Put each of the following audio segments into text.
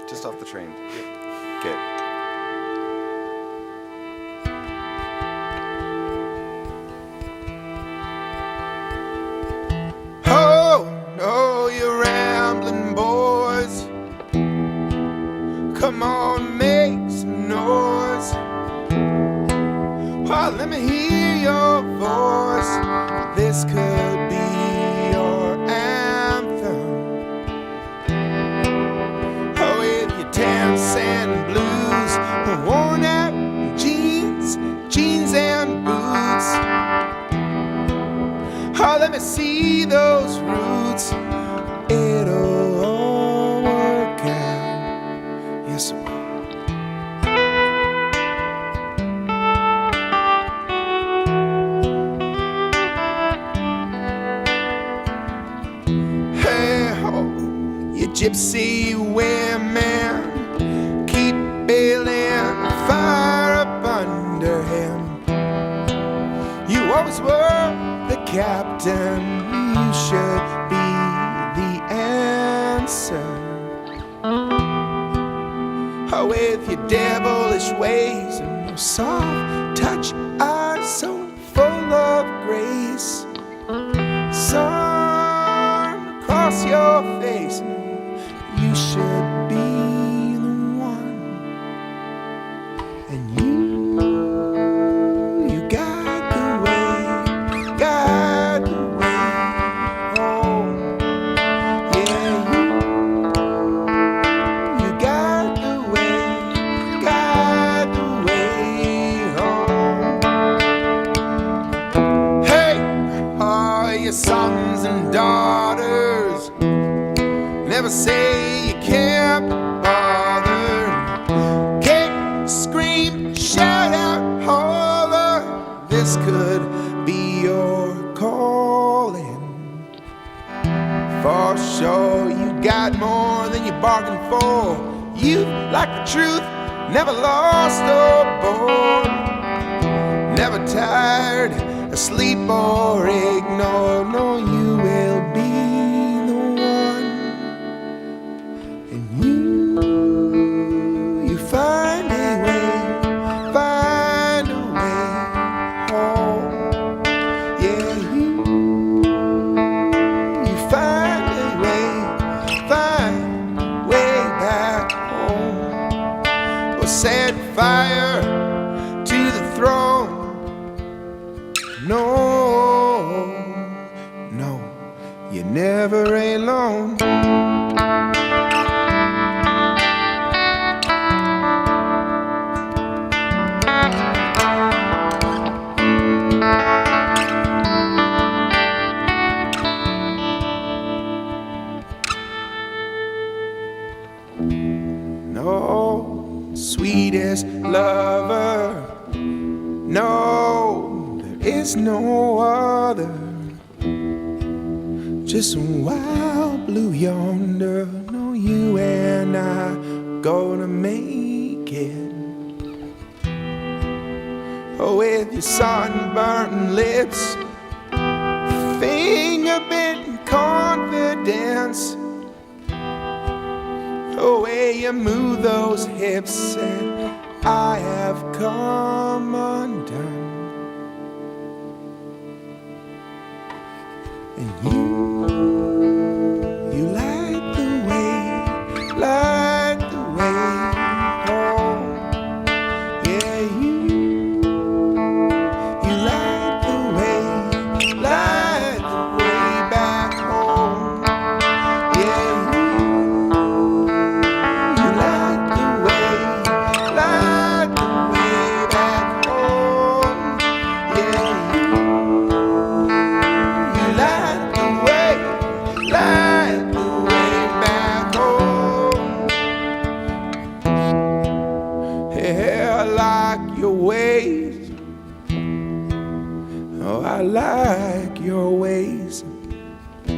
Just off the train. Okay. Oh, no, you rambling boys. Come on, make some noise. Oh, let me hear your voice. This could be your anthem. Oh, with your dance and blues, worn out jeans and boots. Oh, let me see those roots. It'll all work out. Yes, it will. Hey ho, you gypsy women, keep building a fire up under him. You always were the captain, you should be the answer. Oh, with your devilish ways and your soft touch eyes so full of grace. Sun across your face, you should be the one. And you guide the way, guide the way home. Yeah, you guide the way home. Hey, all your sons and daughters, never say you can't be bothered. Kick, scream, shout out, holler. This could be your calling. For sure, you got more than you bargained for. You like the truth, never lost or bored. Never tired, asleep or ignored. No, you will be the one. And you find a way home. Yeah, you find a way back home. Or set fire to the throne. No, you're never alone. No, sweetest lover, no, there is no other. Just a wild blue yonder. No, you and I gonna make it. Oh, with your sunburned lips, finger-bitten confidence. Oh, way you move those hips, and I have come undone. And you light the way home. Yeah, you light the way back home. Yeah, you light the way back home. Yeah, you light the way back home. Yeah, I like your ways. Oh, I like your ways. I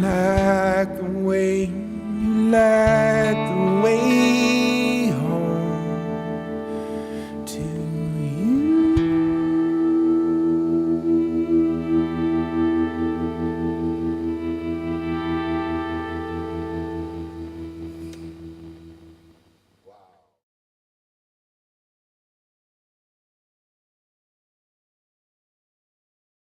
like the way you lie.